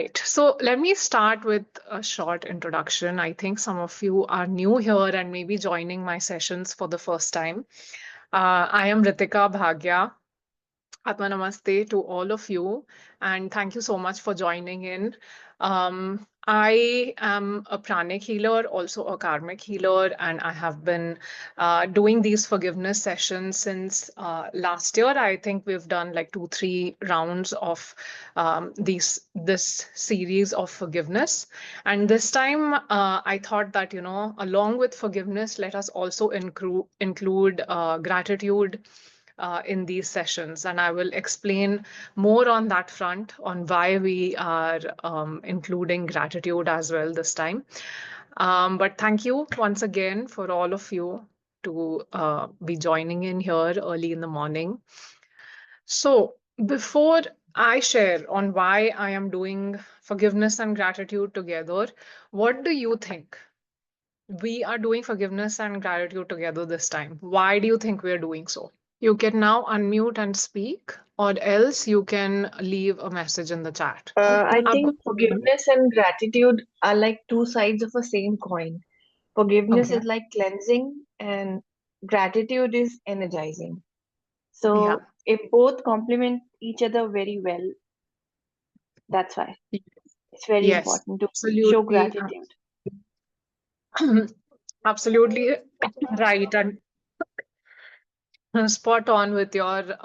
Right. So let me start with a short introduction. I think some of you are new here and maybe joining my sessions for the first time. I am Ritika Bhagya. Atma Namaste to all of you, and thank you so much for joining in. I am a pranic healer, also a karmic healer, and I have been doing these forgiveness sessions since last year. I think we've done like 2, 3 rounds of this series of forgiveness, and this time I thought that along with forgiveness, let us also include gratitude in these sessions. And I will explain more on that front on why we are including gratitude as well this time. But thank you once again for all of you to be joining in here early in the morning. So, before I share on why I am doing forgiveness and gratitude together, what do you think? We are doing forgiveness and gratitude together this time. Why do you think we are doing so? You can now unmute and speak, or else you can leave a message in the chat. I Ab- think forgiveness and gratitude are like two sides of a same coin. Forgiveness Okay. is like cleansing, and gratitude is energizing. Yeah. So, if both complement each other very well, that's why it's very Yes. important to show Absolutely. gratitude. Absolutely right. And spot on with your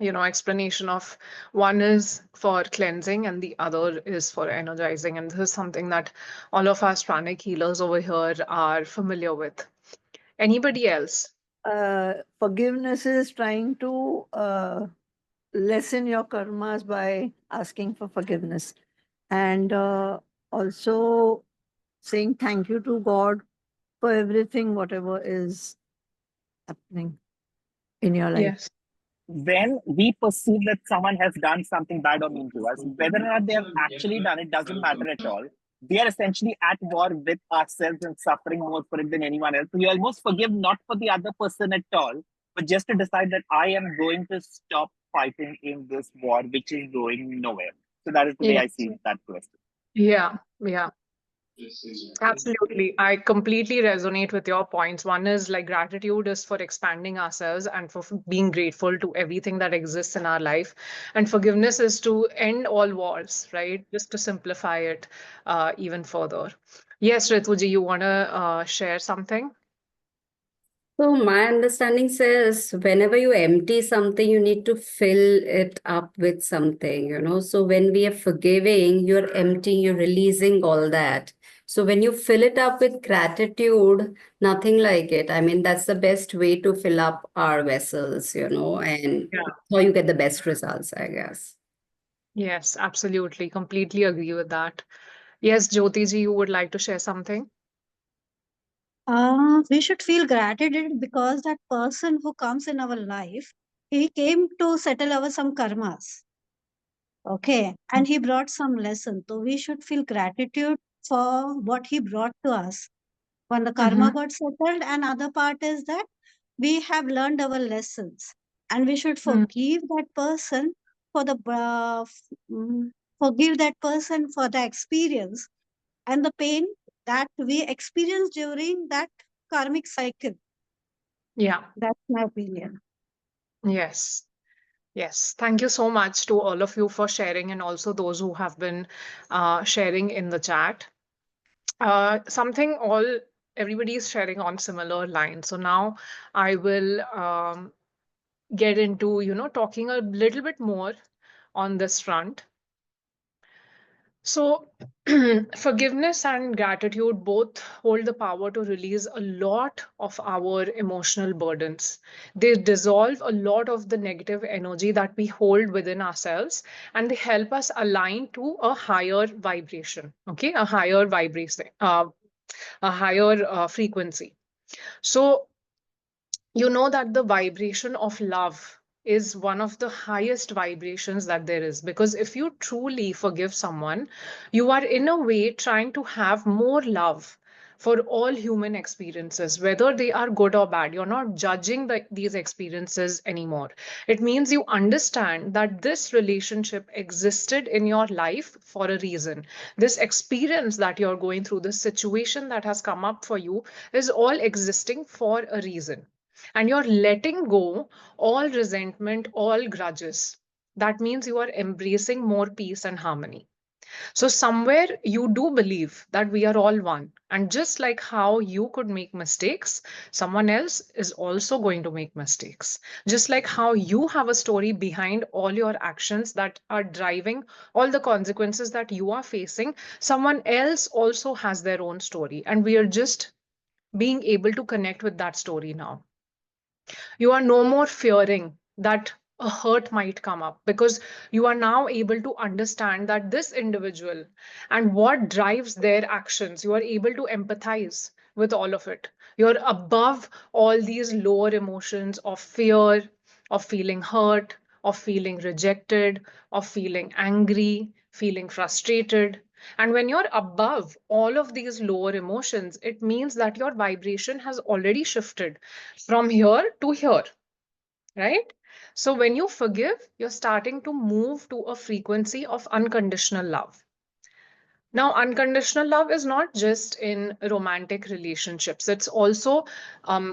explanation of one is for cleansing and the other is for energizing. And this is something that all of us pranic healers over here are familiar with. Anybody else? Forgiveness is trying to lessen your karmas by asking for forgiveness, and also saying thank you to God for everything, whatever is happening in your life. Yes. When we perceive that someone has done something bad or mean to us, whether or not they have actually done it doesn't matter at all. We are essentially at war with ourselves and suffering more for it than anyone else. We almost forgive not for the other person at all, but just to decide that I am going to stop fighting in this war, which is going nowhere. So that is the way Yeah. I see that question. Yeah. Yeah. Absolutely. I completely resonate with your points. One is like gratitude is for expanding ourselves and for being grateful to everything that exists in our life. And forgiveness is to end all wars, right? Just to simplify it even further. Yes, Rituji, you want to share something? So my understanding says whenever you empty something, you need to fill it up with something, So when we are forgiving, you're emptying, you're releasing all that. So when you fill it up with gratitude, nothing like it. I mean, that's the best way to fill up our vessels, and Yeah. how you get the best results, I guess. Yes, absolutely. Completely agree with that. Yes, Jyotiji, you would like to share something? We should feel gratitude because that person who comes in our life, he came to settle our some karmas. Okay. And he brought some lesson. So we should feel gratitude for what he brought to us. When the karma Mm-hmm. got settled, and other part is that we have learned our lessons. And we should forgive that person for the forgive that person for the experience and the pain that we experienced during that karmic cycle. Yeah. That's my opinion. Yes. Yes, thank you so much to all of you for sharing and also those who have been sharing in the chat. Something all everybody is sharing on similar lines. So now I will get into, talking a little bit more on this front. So, forgiveness and gratitude both hold the power to release a lot of our emotional burdens. They dissolve a lot of the negative energy that we hold within ourselves and they help us align to a higher vibration, okay, a higher frequency. So, you know that the vibration of love is one of the highest vibrations that there is because if you truly forgive someone you are in a way trying to have more love for all human experiences, whether they are good or bad. You're not judging these experiences anymore. It means you understand that this relationship existed in your life for a reason. This experience that you're going through, this situation that has come up for you, is all existing for a reason. And you're letting go all resentment, all grudges. That means you are embracing more peace and harmony. So, somewhere you do believe that we are all one. And just like how you could make mistakes, someone else is also going to make mistakes. Just like how you have a story behind all your actions that are driving all the consequences that you are facing, someone else also has their own story. And we are just being able to connect with that story now. You are no more fearing that a hurt might come up, because you are now able to understand that this individual and what drives their actions, you are able to empathize with all of it. You're above all these lower emotions of fear, of feeling hurt, of feeling rejected, of feeling angry, feeling frustrated. And when you're above all of these lower emotions, it means that your vibration has already shifted from here to here, right? So when you forgive, you're starting to move to a frequency of unconditional love. Now, unconditional love is not just in romantic relationships. It's also,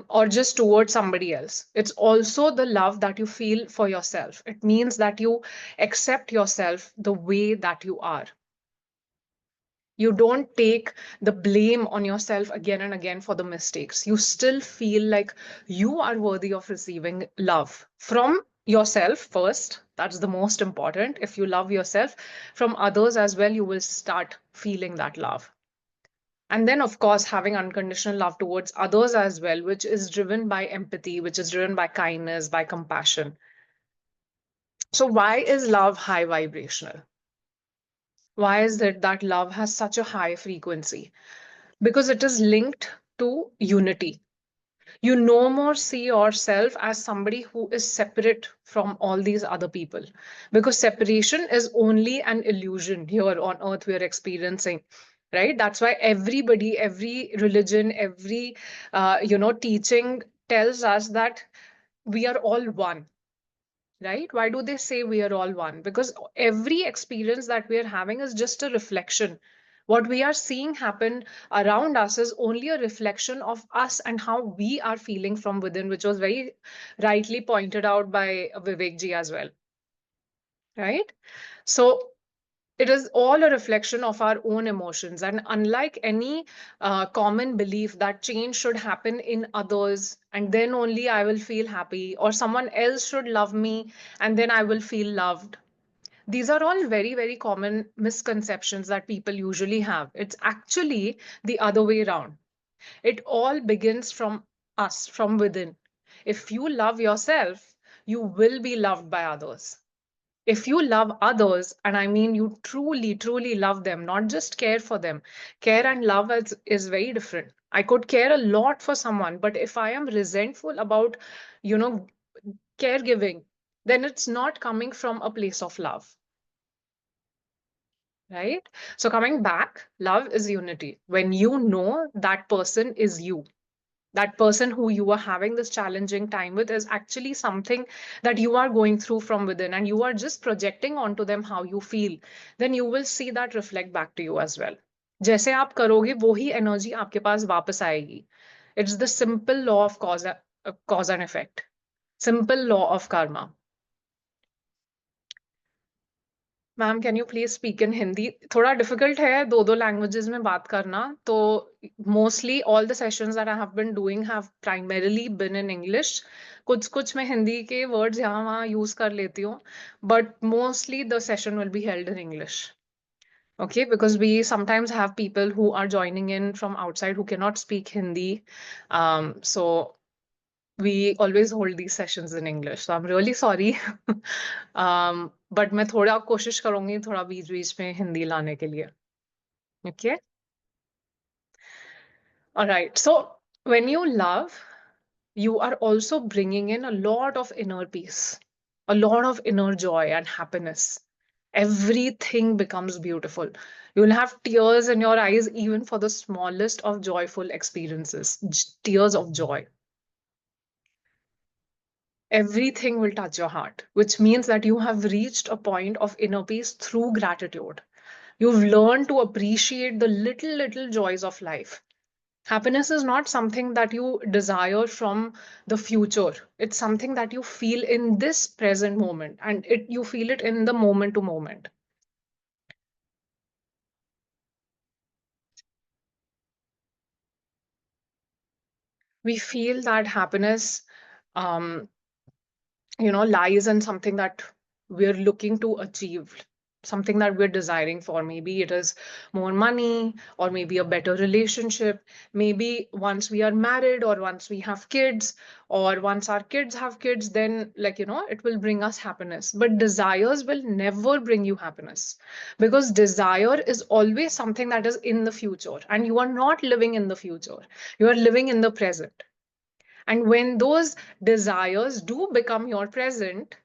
or just towards somebody else. It's also the love that you feel for yourself. It means that you accept yourself the way that you are. You don't take the blame on yourself again and again for the mistakes. You still feel like you are worthy of receiving love from yourself first. That's the most important. If you love yourself, from others as well, you will start feeling that love. And then, of course, having unconditional love towards others as well, which is driven by empathy, which is driven by kindness, by compassion. So, why is love high vibrational? Why is it that love has such a high frequency? Because it is linked to unity. You no more see yourself as somebody who is separate from all these other people, because separation is only an illusion here on earth we are experiencing, right? That's why everybody, every religion, every teaching tells us that we are all one, right? Why do they say we are all one? Because every experience that we are having is just a reflection. What we are seeing happen around us is only a reflection of us and how we are feeling from within, which was very rightly pointed out by Vivek ji as well, right? So it is all a reflection of our own emotions. And unlike any common belief that change should happen in others and then only I will feel happy, or someone else should love me and then I will feel loved, these are all very, very common misconceptions that people usually have. It's actually the other way around. It all begins from us, from within. If you love yourself, you will be loved by others. If you love others, and I mean you truly, truly love them, not just care for them, care and love is very different. I could care a lot for someone, but if I am resentful about, you know, caregiving, then it's not coming from a place of love, right? So coming back, love is unity. When you know that person is you, that person who you are having this challenging time with is actually something that you are going through from within, and you are just projecting onto them how you feel, then you will see that reflect back to you as well. जैसे आप करोगे वो ही energy आपके पास वापस आएगी. It's the simple law of cause and effect, simple law of karma. Ma'am can you please speak in Hindi? थोड़ा difficult है दो दो लैंग्वेजेस में बात करना, तो mostly all the sessions that I have been doing have primarily been in English. कुछ कुछ मैं हिंदी के वर्ड्स यहाँ वहाँ यूज कर लेती हूँ, but mostly the session will be held in English. Okay, because we sometimes have people who are joining in from outside who cannot speak Hindi. So we always hold these sessions in English. So I'm really sorry. But मैं थोड़ा कोशिश करूंगी थोड़ा बीच बीच में हिंदी लाने के लिए. Okay? All right. So when you love, you are also bringing in a lot of inner peace, a lot of inner joy and happiness. everything becomes beautiful. You'll have tears in your eyes, even for the smallest of joyful experiences, tears of joy. Everything will touch your heart, which means that you have reached a point of inner peace through gratitude. You've learned to appreciate the little joys of life. Happiness is not something that you desire from the future. It's something that you feel in this present moment, and you feel it in the moment to moment. We feel that happiness um, lies in something that we're looking to achieve, something that we're desiring for. Maybe it is more money, or maybe a better relationship. Maybe once we are married, or once we have kids, or once our kids have kids, then, it will bring us happiness. But desires will never bring you happiness, because desire is always something that is in the future, and you are not living in the future. You are living in the present. And when those desires do become your present,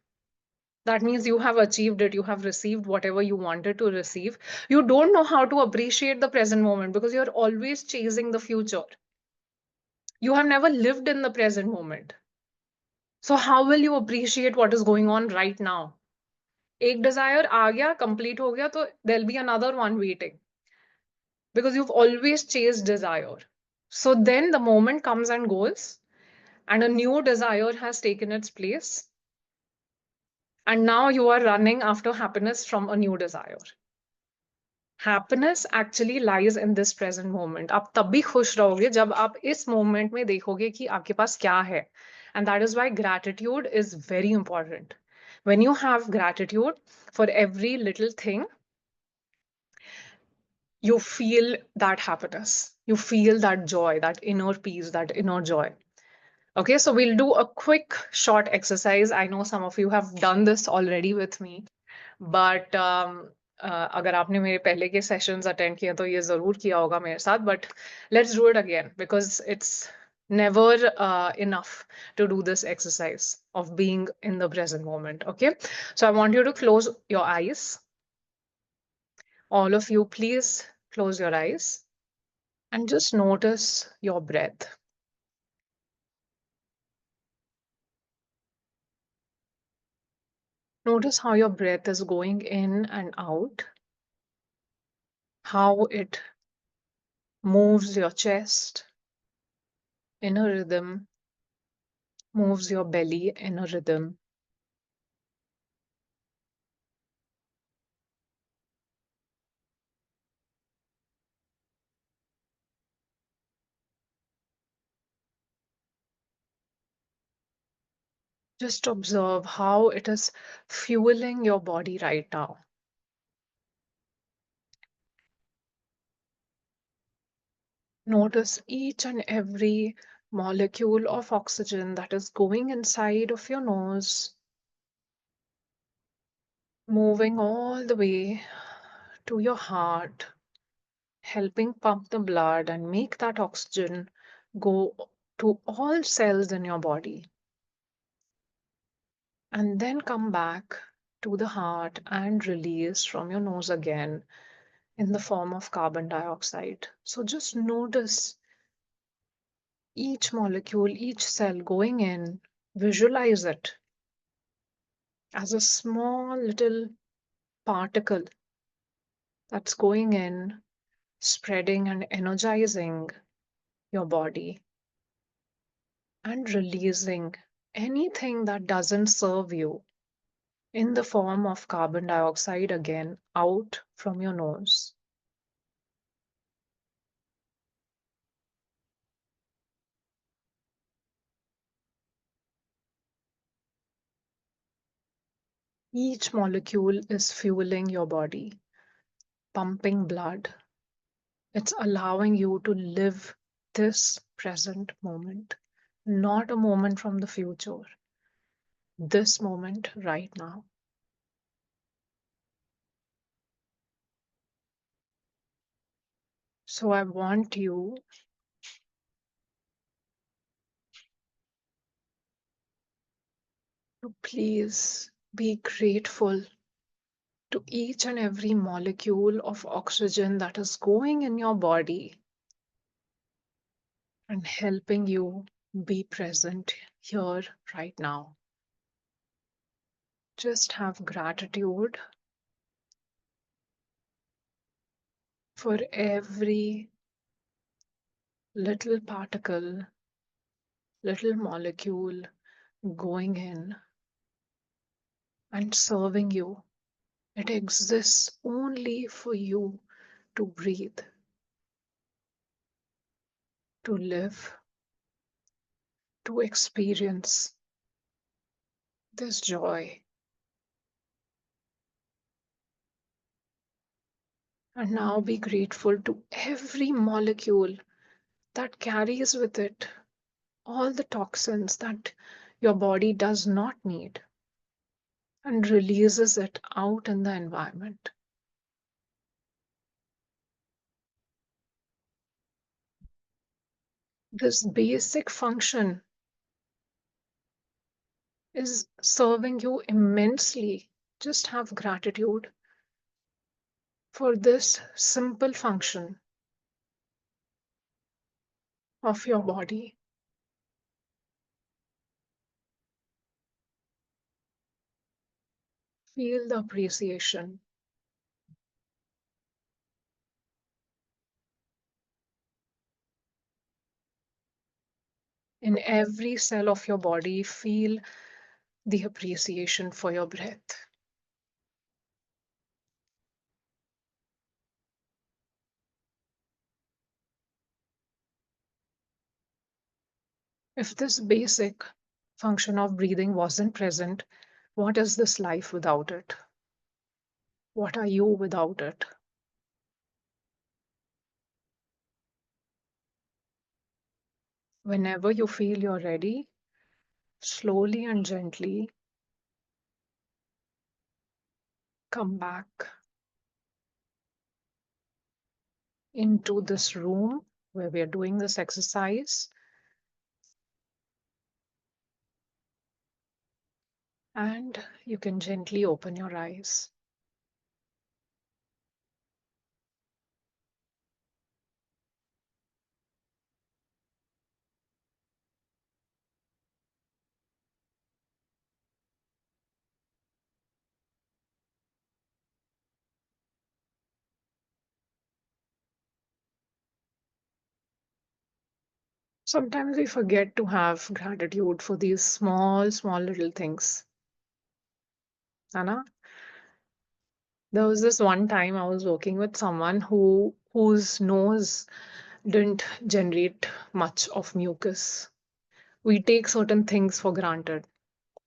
that means you have achieved it, you have received whatever you wanted to receive. You don't know how to appreciate the present moment because you're always chasing the future. You have never lived in the present moment. So, how will you appreciate what is going on right now? एक desire आ गया, complete हो गया, तो there'll be another one waiting because you've always chased desire. So, then the moment comes and goes, and a new desire has taken its place. And now you are running after happiness from a new desire. Happiness actually lies in this present moment. आप तब भी खुश रहोगे जब आप इस moment में देखोगे कि आपके पास क्या है. And that is why gratitude is very important. When you have gratitude for every little thing, you feel that happiness. You feel that joy, that inner peace, that inner joy. Okay, so we'll do a quick short exercise. I know some of you have done this already with me. But अगर आपने मेरे पहले के sessions attend किए तो ये जरूर किया होगा मेरे साथ. But let's do it again because it's never enough to do this exercise of being in the present moment. Okay, so I want you to close your eyes. All of you, please close your eyes and just notice your breath. Notice how your breath is going in and out, how it moves your chest in a rhythm, moves your belly in a rhythm. Just observe how it is fueling your body right now. Notice each and every molecule of oxygen that is going inside of your nose, moving all the way to your heart, helping pump the blood and make that oxygen go to all cells in your body. And then come back to the heart and release from your nose again in the form of carbon dioxide. So just notice each molecule, each cell going in, visualize it as a small little particle that's going in, spreading and energizing your body, and releasing anything that doesn't serve you in the form of carbon dioxide again out from your nose. Each molecule is fueling your body, pumping blood. It's allowing you to live this present moment, not a moment from the future, this moment right now. So I want you to please be grateful to each and every molecule of oxygen that is going in your body and helping you be present here right now. Just have gratitude for every little particle, little molecule going in and serving you. It exists only for you to breathe, to live, to experience this joy. And now be grateful to every molecule that carries with it all the toxins that your body does not need and releases it out in the environment. This basic function is serving you immensely. Just have gratitude for this simple function of your body. Feel the appreciation. In every cell of your body, feel the appreciation for your breath. If this basic function of breathing wasn't present, what is this life without it? What are you without it? Whenever you feel you're ready, slowly and gently come back into this room where we are doing this exercise. And you can gently open your eyes. Sometimes we forget to have gratitude for these small, small little things. Anna, there was this one time I was working with someone whose nose didn't generate much of mucus. We take certain things for granted.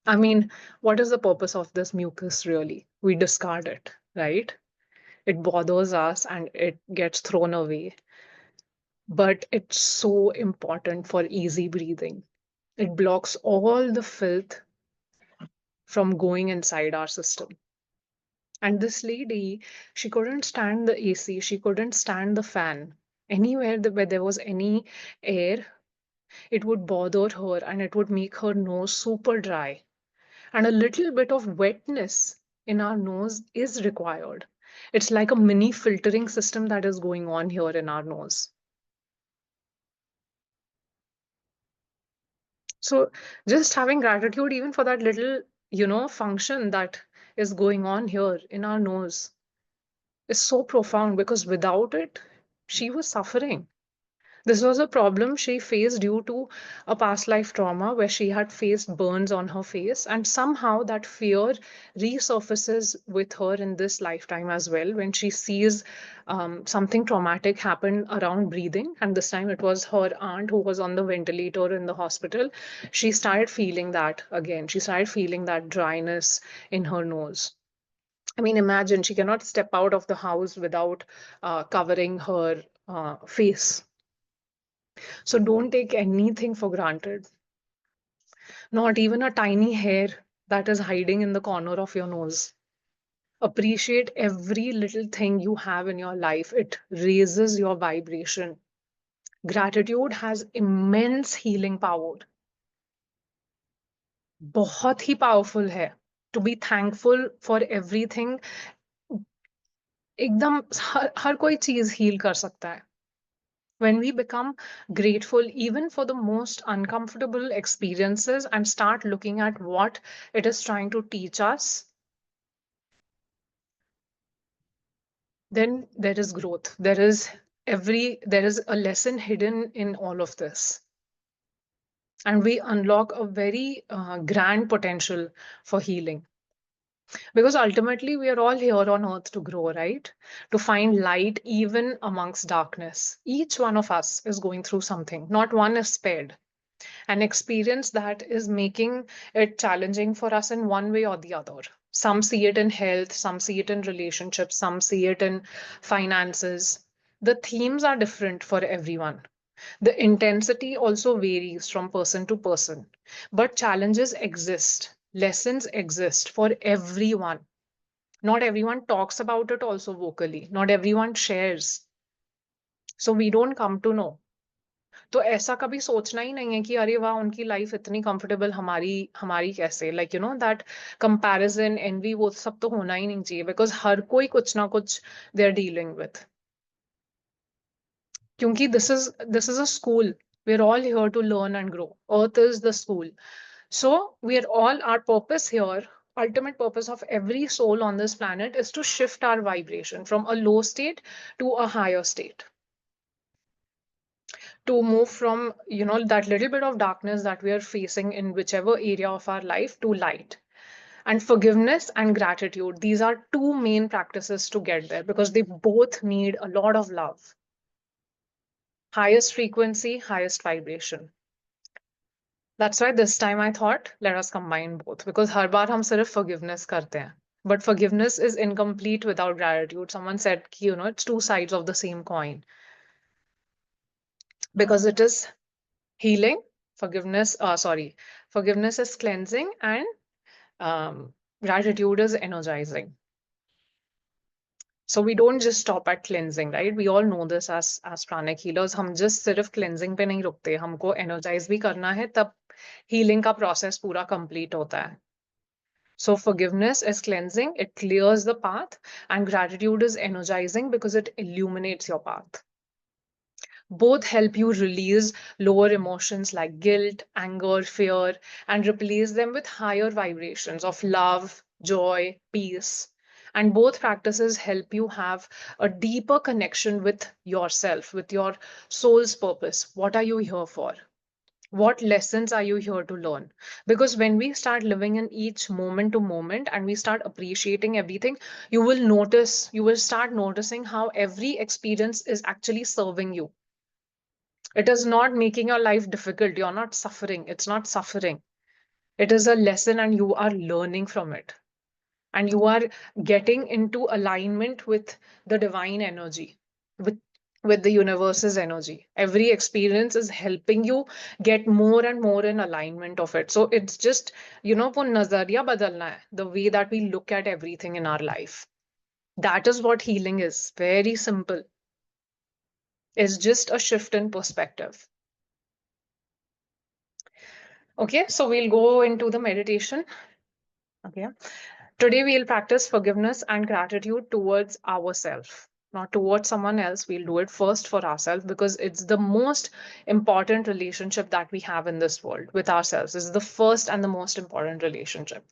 I mean, what is the purpose of this mucus really? We discard it, right? It bothers us and it gets thrown away. But it's so important for easy breathing. It blocks all the filth from going inside our system. And this lady, she couldn't stand the AC, she couldn't stand the fan. Anywhere where there was any air, it would bother her and it would make her nose super dry. And a little bit of wetness in our nose is required. It's like a mini filtering system that is going on here in our nose. So just having gratitude even for that little, function that is going on here in our nose is so profound because without it, she was suffering. This was a problem she faced due to a past life trauma where she had faced burns on her face, and somehow that fear resurfaces with her in this lifetime as well when she sees something traumatic happen around breathing. And this time it was her aunt who was on the ventilator in the hospital. She started feeling that again. She started feeling that dryness in her nose. I mean, imagine she cannot step out of the house without covering her face. So don't take anything for granted, not even a tiny hair that is hiding in the corner of your nose. Appreciate every little thing you have in your life. It raises your vibration. Gratitude has immense healing power. बहुत ही powerful है. To be thankful for everything एकदम हर कोई चीज heal कर सकता है. When we become grateful even for the most uncomfortable experiences and start looking at what it is trying to teach us, then there is growth. There is a lesson hidden in all of this. And we unlock a very grand potential for healing. Because ultimately, we are all here on earth to grow, right? To find light even amongst darkness. Each one of us is going through something, not one is spared. An experience that is making it challenging for us in one way or the other. Some see it in health, some see it in relationships, some see it in finances. The themes are different for everyone. The intensity also varies from person to person, but challenges exist, lessons exist for everyone. Not everyone talks about it also vocally, not everyone shares. So we don't come to know. तो ऐसा कभी सोचना ही नहीं है कि अरे वाह उनकी लाइफ इतनी कंफर्टेबल हमारी हमारी कैसे लाइक दैट कंपैरिजन एनवी वो सब तो होना ही नहीं चाहिए बिकॉज हर कोई कुछ ना कुछ दे आर डीलिंग विथ क्योंकि this is a school we are all here to learn and grow earth is the school so we are all our purpose here ultimate purpose of every soul on this planet is to shift our vibration from a low state to a higher state, to move from that little bit of darkness that we are facing in whichever area of our life to light. And forgiveness and gratitude, these are two main practices to get there because they both need a lot of love. Highest frequency, highest vibration. That's why this time I thought let us combine both, because har baar hum sirf forgiveness karte hain, but forgiveness is incomplete without gratitude. Someone said it's two sides of the same coin, because it is healing. Forgiveness is cleansing, and gratitude is energizing. So we don't just stop at cleansing, right? We all know this as pranic healers. हम just सिर्फ cleansing पे नहीं रुकते, हमको energize भी करना है, तब healing का process पूरा complete होता है. So forgiveness is cleansing, it clears the path, and gratitude is energizing because it illuminates your path. Both help you release lower emotions like guilt, anger, fear, and replace them with higher vibrations of love, joy, peace. And both practices help you have a deeper connection with yourself, with your soul's purpose. What are you here for? What lessons are you here to learn? Because when we start living in each moment to moment and we start appreciating everything, you will start noticing how every experience is actually serving you. It is not making your life difficult. You're not suffering. It's not suffering. It is a lesson and you are learning from it. And you are getting into alignment with the divine energy, with with the universe's energy. Every experience is helping you get more and more in alignment of it. So it's just, वो नजरिया बदलना है, the way that we look at everything in our life. That is what healing is. Very simple. It's just a shift in perspective. Okay, so we'll go into the meditation. Okay. Today we'll practice forgiveness and gratitude towards ourselves, not towards someone else. We'll do it first for ourselves because it's the most important relationship that we have in this world with ourselves. It's the first and the most important relationship.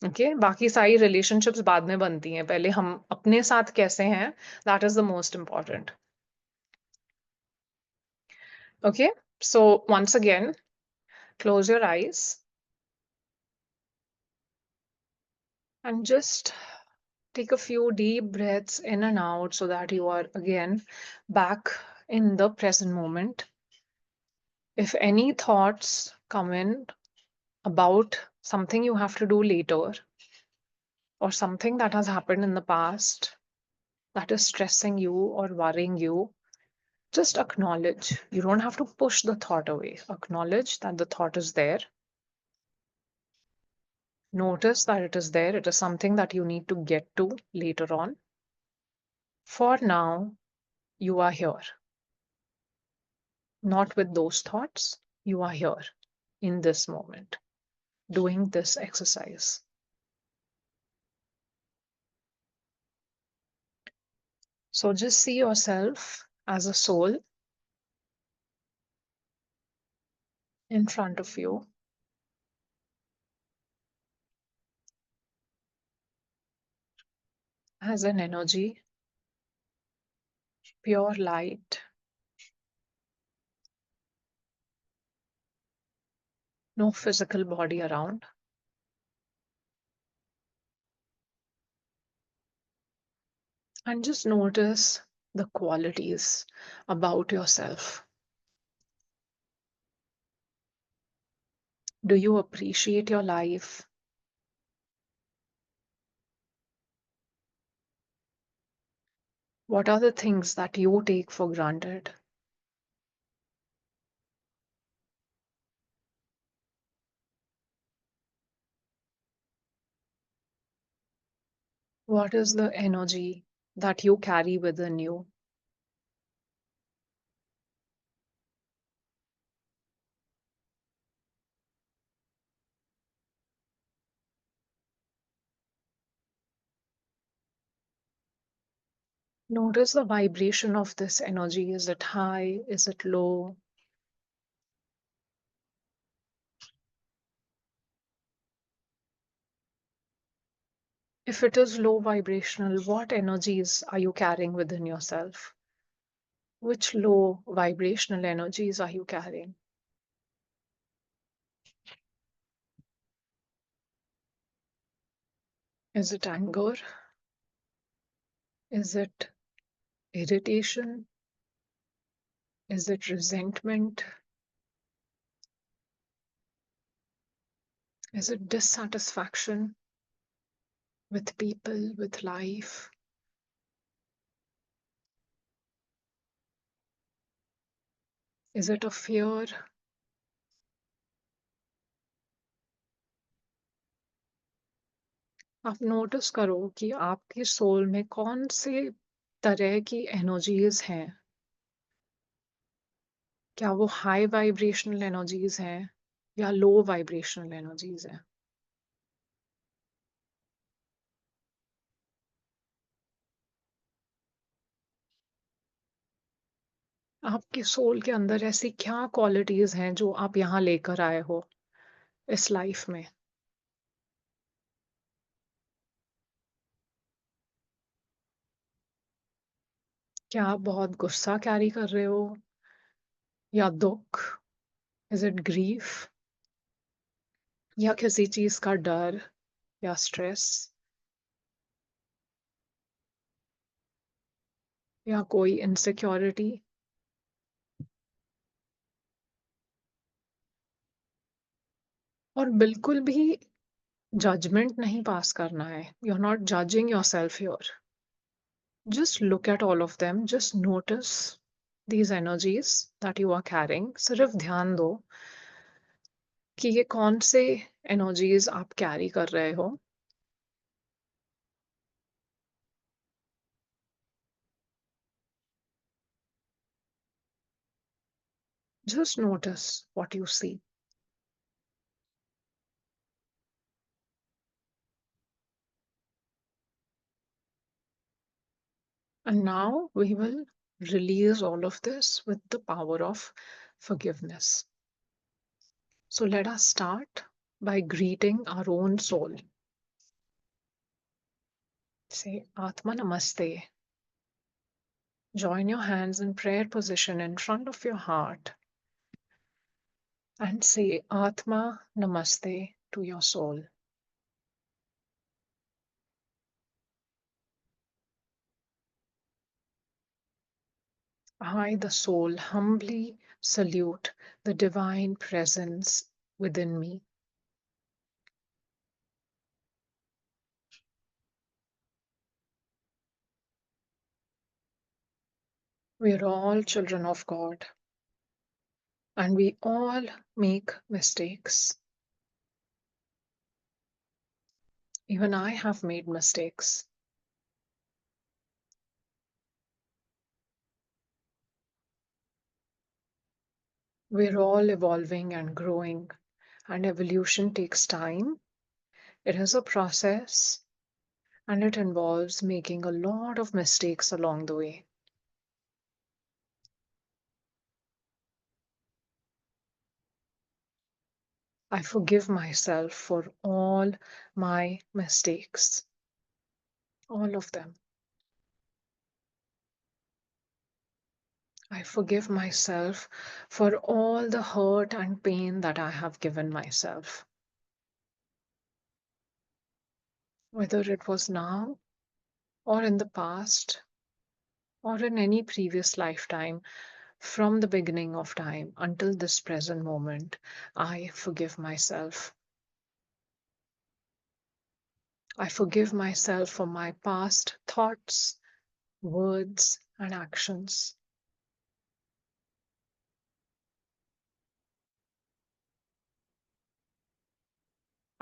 Okay, बाकी सारी relationships बाद में बनती हैं. पहले हम अपने साथ कैसे हैं, that is the most important. Okay, so once again, close your eyes and just take a few deep breaths in and out so that you are again back in the present moment. If any thoughts come in about something you have to do later or something that has happened in the past that is stressing you or worrying you, just acknowledge. You don't have to push the thought away. Acknowledge that the thought is there. Notice that it is there. It is something that you need to get to later on. For now, you are here. Not with those thoughts. You are here in this moment, doing this exercise. So just see yourself as a soul in front of you, as an energy, pure light, no physical body around. And just notice the qualities about yourself. Do you appreciate your life? What are the things that you take for granted? What is the energy that you carry within you? Notice the vibration of this energy. Is it high? Is it low? If it is low vibrational, what energies are you carrying within yourself? Which low vibrational energies are you carrying? Is it anger? Is it irritation? Is it resentment? Is it dissatisfaction with people, with life? Is it a fear? आप notice करो कि आपके soul में कौन से तरह की energies हैं. क्या वो हाई वाइब्रेशनल एनर्जीज हैं या लो वाइब्रेशनल एनर्जीज हैं. आपके सोल के अंदर ऐसी क्या क्वालिटीज हैं जो आप यहाँ लेकर आए हो इस लाइफ में. क्या आप बहुत गुस्सा कैरी कर रहे हो या दुख. इज इट ग्रीफ या किसी चीज का डर या स्ट्रेस या कोई इनसिक्योरिटी. और बिल्कुल भी जजमेंट नहीं पास करना है. You are not judging yourself your. Just look at all of them. Just notice these energies that you are carrying. सिर्फ ध्यान दो कि ये कौन से energies आप कैरी कर रहे हो. Just notice what you see. And now we will release all of this with the power of forgiveness. So let us start by greeting our own soul. Say Atma Namaste. Join your hands in prayer position in front of your heart and say Atma Namaste to your soul. I, the soul, humbly salute the divine presence within me. We are all children of God and we all make mistakes. Even I have made mistakes. We're all evolving and growing, and evolution takes time. It is a process, And it involves making a lot of mistakes along the way. I forgive myself for all my mistakes, all of them. I forgive myself for all the hurt and pain that I have given myself. Whether it was now or in the past or in any previous lifetime, from the beginning of time until this present moment, I forgive myself. I forgive myself for my past thoughts, words, and actions.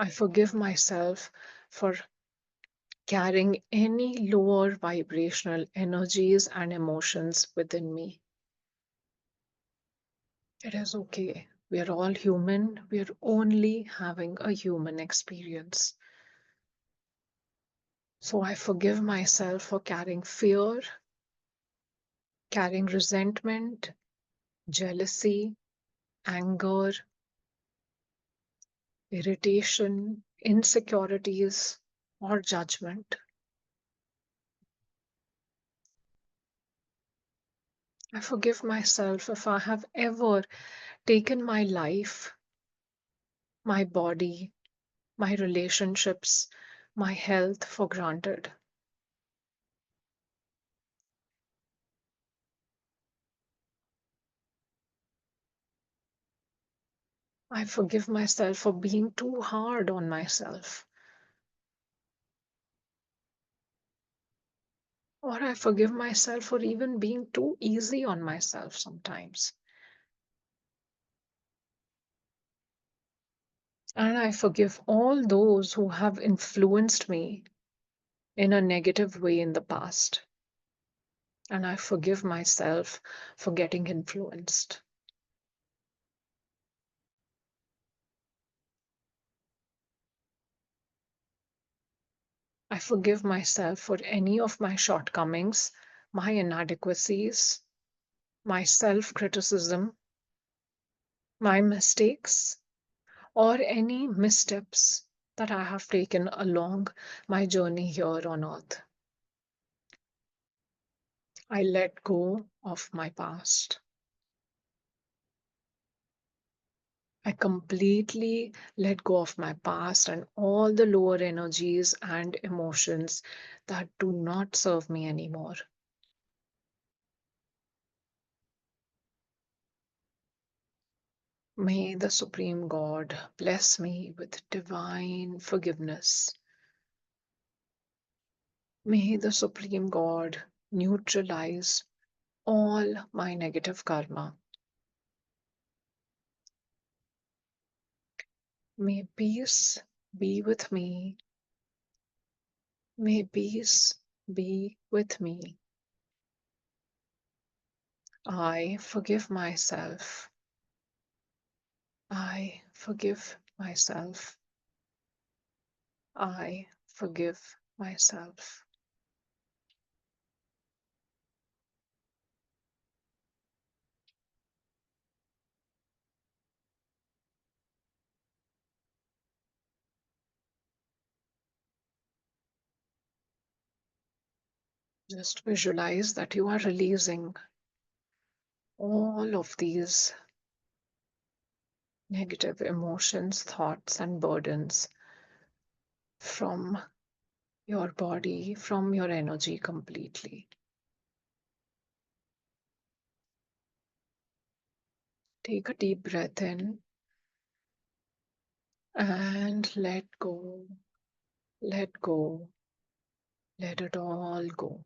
I forgive myself for carrying any lower vibrational energies and emotions within me. It is okay. We are all human. We are only having a human experience. So I forgive myself for carrying fear, carrying resentment, jealousy, anger, irritation, insecurities, or judgment. I forgive myself if I have ever taken my life, my body, my relationships, my health for granted. I forgive myself for being too hard on myself. Or I forgive myself for even being too easy on myself sometimes. And I forgive all those who have influenced me in a negative way in the past. And I forgive myself for getting influenced. I forgive myself for any of my shortcomings, my inadequacies, my self criticism, my mistakes, or any missteps that I have taken along my journey here on earth. I let go of my past. I completely let go of my past and all the lower energies and emotions that do not serve me anymore. May the Supreme God bless me with divine forgiveness. May the Supreme God neutralize all my negative karma. May peace be with me. May peace be with me. I forgive myself. I forgive myself. I forgive myself. Just visualize that you are releasing all of these negative emotions, thoughts, and burdens from your body, from your energy completely. Take a deep breath in and let go, let go, let it all go.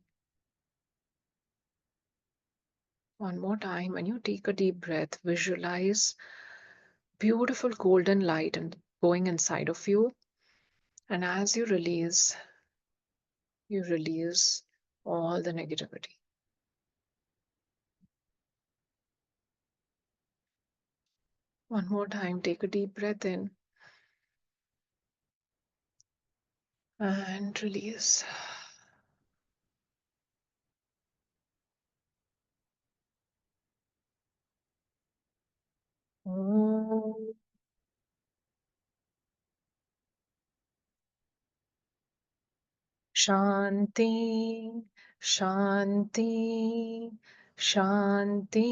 One more time, when you take a deep breath, visualize beautiful golden light and going inside of you. And as you release all the negativity. One more time, take a deep breath in And release. Om. Shanti, Shanti, Shanti.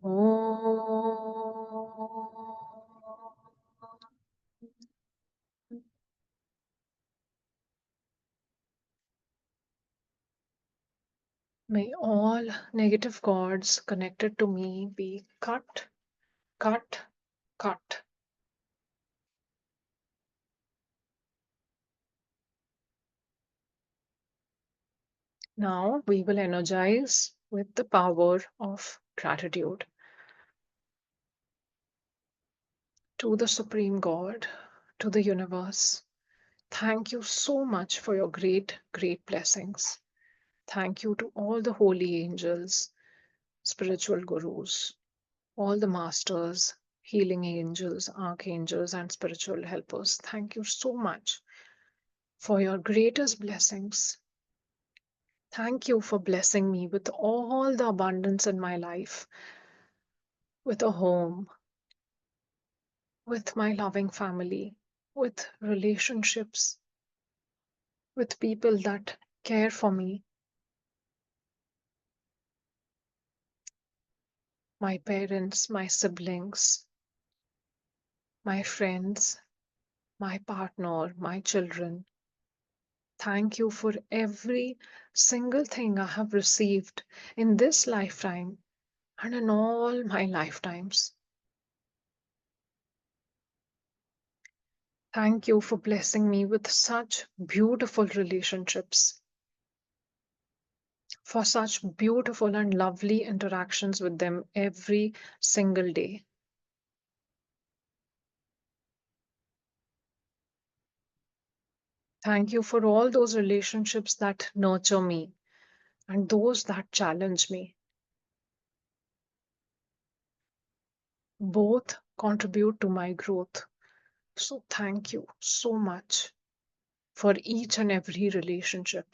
Om. May all negative cords connected to me be cut, cut, cut. Now we will energize with the power of gratitude to the Supreme God, to the universe. Thank you so much for your great, great blessings. Thank you to all the holy angels, spiritual gurus, all the masters, healing angels, archangels, and spiritual helpers. Thank you so much for your greatest blessings. Thank you for blessing me with all the abundance in my life, with a home, with my loving family, with relationships, with people that care for me, my parents, my siblings, my friends, my partner, my children. Thank you for every single thing I have received in this lifetime and in all my lifetimes. Thank you for blessing me with such beautiful relationships, for such beautiful and lovely interactions with them every single day. Thank you for all those relationships that nurture me and those that challenge me. Both contribute to my growth. So thank you so much for each and every relationship.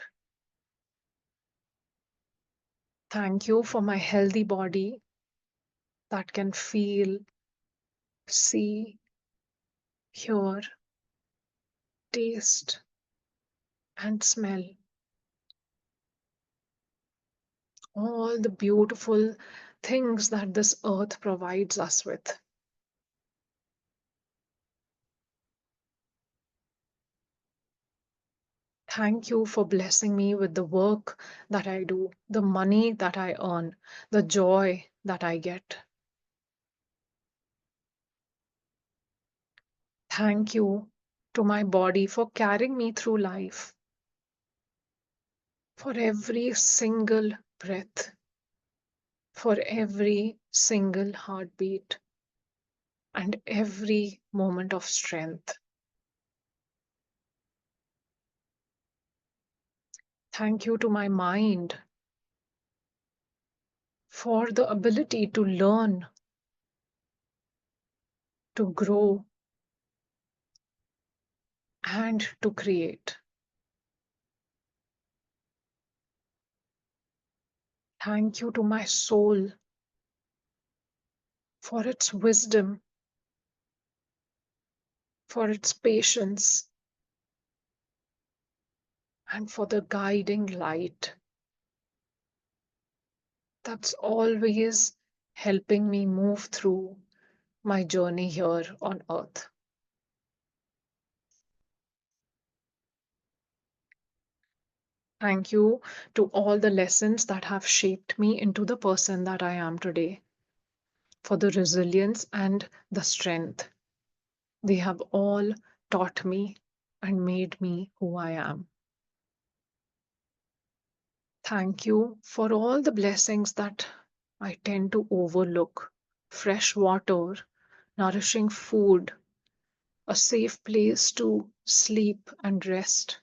Thank you for my healthy body that can feel, see, hear, taste, and smell all the beautiful things that this earth provides us with. Thank you for blessing me with the work that I do, the money that I earn, the joy that I get. Thank you to my body for carrying me through life, for every single breath, for every single heartbeat, and every moment of strength. Thank you to my mind for the ability to learn, to grow, and to create. Thank you to my soul for its wisdom, for its patience, and for the guiding light that's always helping me move through my journey here on earth. Thank you to all the lessons that have shaped me into the person that I am today, for the resilience and the strength they have all taught me and made me who I am. Thank you for all the blessings that I tend to overlook: fresh water, nourishing food, a safe place to sleep and rest,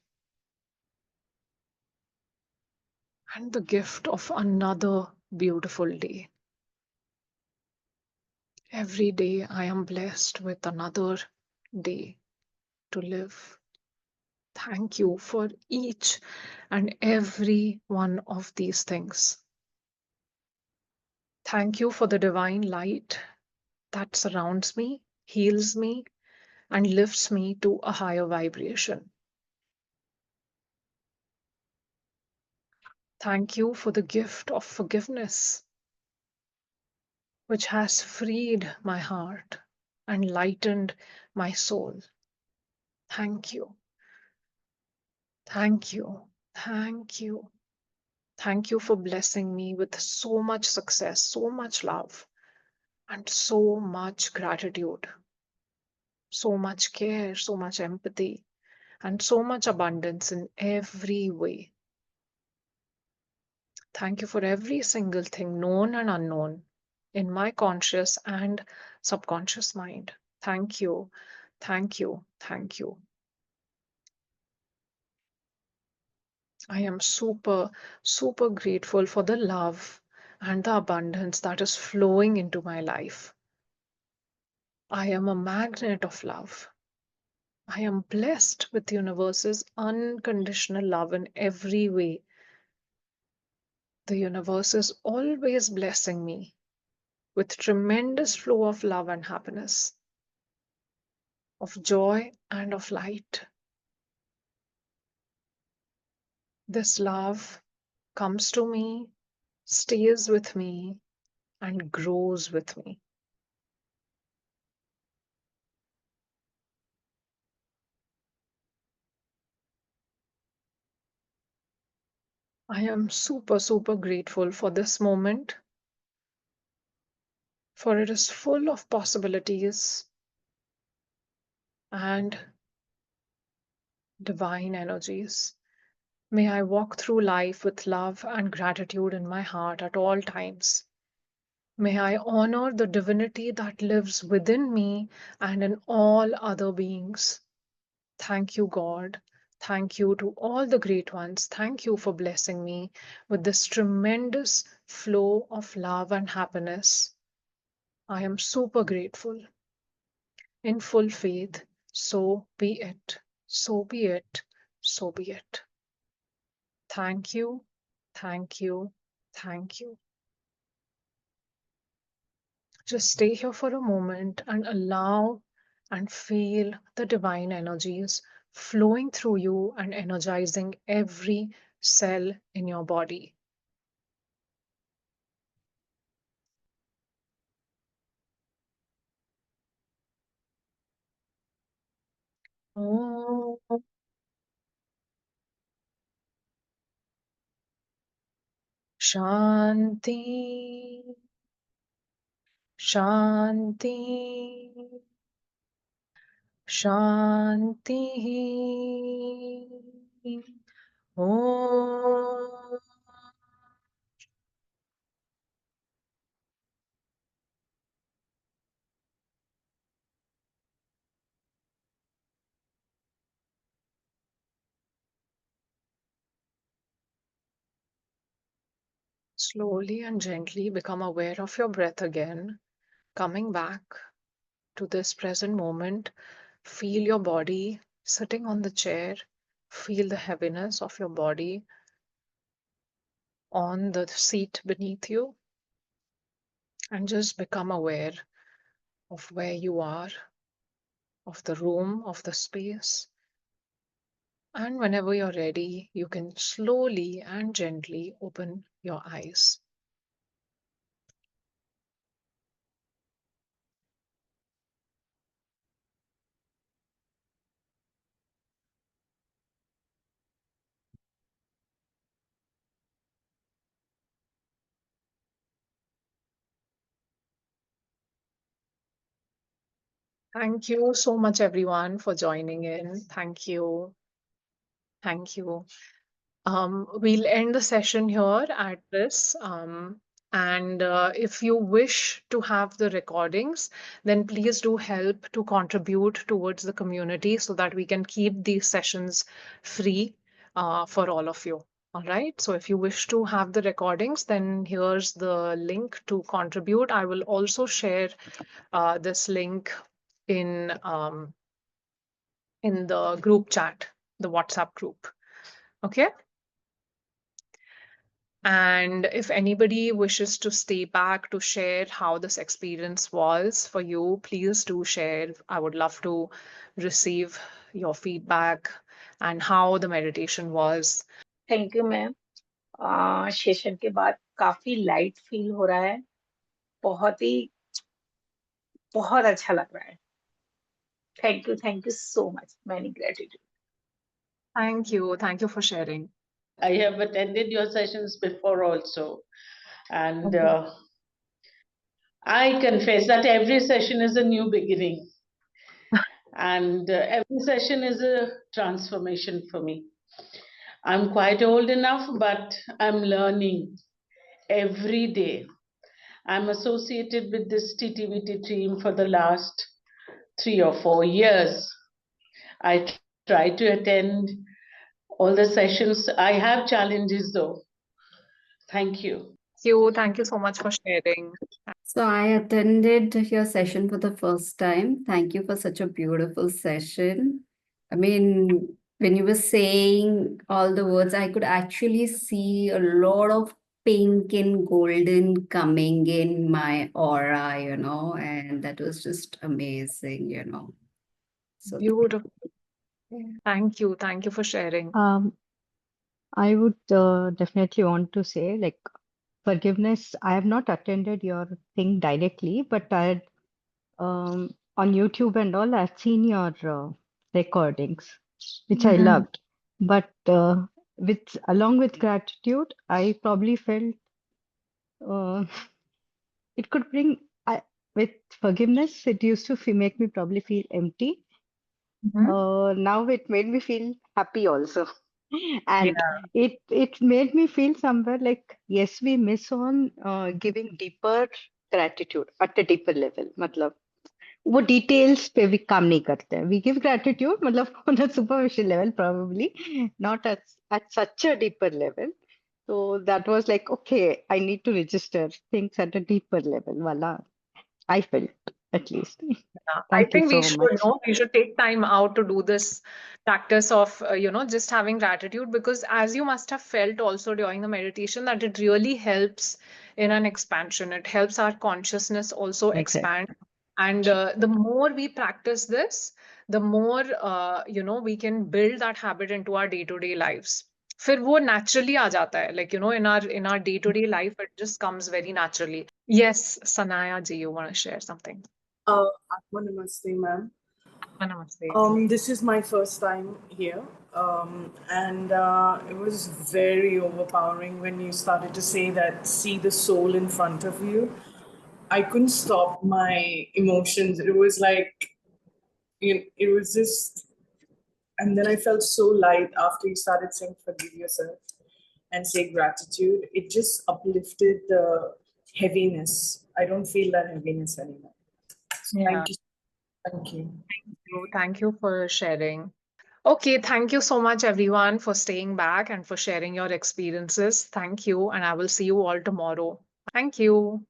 and the gift of another beautiful day. Every day I am blessed with another day to live. Thank you for each and every one of these things. Thank you for the divine light that surrounds me, heals me, and lifts me to a higher vibration. Thank you for the gift of forgiveness, which has freed my heart and lightened my soul. Thank you. Thank you. Thank you. Thank you for blessing me with so much success, so much love, and so much gratitude, so much care, so much empathy, and so much abundance in every way. Thank you for every single thing, known and unknown, in my conscious and subconscious mind. Thank you. Thank you. Thank you. I am super, super grateful for the love and the abundance that is flowing into my life. I am a magnet of love. I am blessed with the universe's unconditional love in every way. The universe is always blessing me with tremendous flow of love and happiness, of joy and of light. This love comes to me, stays with me, and grows with me. I am super, super grateful for this moment, for it is full of possibilities and divine energies. May I walk through life with love and gratitude in my heart at all times. May I honor the divinity that lives within me and in all other beings. Thank you, God. Thank you to all the great ones. Thank you for blessing me with this tremendous flow of love and happiness. I am super grateful, in full faith. So be it. So be it. So be it. Thank you. Thank you. Thank you. Just stay here for a moment and allow and feel the divine energies flowing through you and energizing every cell in your body. Om Shanti, Shanti, Shanti. Om. Slowly and gently become aware of your breath again, coming back to this present moment. Feel your body sitting on the chair. Feel the heaviness of your body on the seat beneath you, and just become aware of where you are, of the room, of the space. And whenever you're ready, you can slowly and gently open your eyes. Thank you so much, everyone, for joining in. Thank you. Thank you. We'll end the session here at this. And if you wish to have the recordings, then please do help to contribute towards the community so that we can keep these sessions free for all of you. All right. So if you wish to have the recordings, then here's the link to contribute. I will also share this link in in the group chat, the WhatsApp group. Okay. And if anybody wishes to stay back to share how this experience was for you, please do share. I would love to receive your feedback and how the meditation was. Thank you ma'am. Session के बाद काफी light feel हो रहा है, बहुत अच्छा लग रहा है। Thank you so much, many gratitude. Thank you for sharing. I have attended your sessions before also, and Okay. I confess that every session is a new beginning, and every session is a transformation for me. I'm quite old enough, but I'm learning every day. I'm associated with this TTVT team for the last 3 or 4 years. I try to attend all the sessions. I have challenges though. Thank you. Thank you so much for sharing. So I attended your session for the first time. Thank you for such a beautiful session. I mean, when you were saying all the words, I could actually see a lot of pink and golden coming in my aura, and that was just amazing. So Beautiful. Thank you for sharing. I would definitely want to say, like, forgiveness. I have not attended your thing directly, but I had on YouTube and all, I've seen your recordings, which I loved. But along with gratitude, I probably felt uh, it could bring with forgiveness. It used to make me probably feel empty. Now it made me feel happy also. And it made me feel somewhere like, yes, we miss on giving deeper gratitude at a deeper level. मतलब वो details पे भी काम नहीं करते हैं. We give gratitude मतलब on a superficial level probably, not at such a deeper level. So that was like, okay, I need to register things at a deeper level. Voila, I felt at least. I Thank you think we so should much. we should take time out to do this practice of just having gratitude, because as you must have felt also during the meditation that it really helps in an expansion. It helps our consciousness also Exactly. expand, and the more we practice this, the more we can build that habit into our day-to-day lives. फिर वो naturally आ जाता है, like in our day-to-day life it just comes very naturally. Yes, Sanaya ji, you want to share something? Atma Namaste, ma'am. Namaste. This is my first time here, and it was very overpowering when you started to say that, see the soul in front of you. I couldn't stop my emotions. It was like, it was just, and then I felt so light after you started saying forgive yourself and say gratitude. It just uplifted the heaviness. I don't feel that heaviness anymore. So Yeah. thank you. Thank you. Thank you for sharing. Okay, thank you so much, everyone, for staying back and for sharing your experiences. Thank you, and I will see you all tomorrow. Thank you.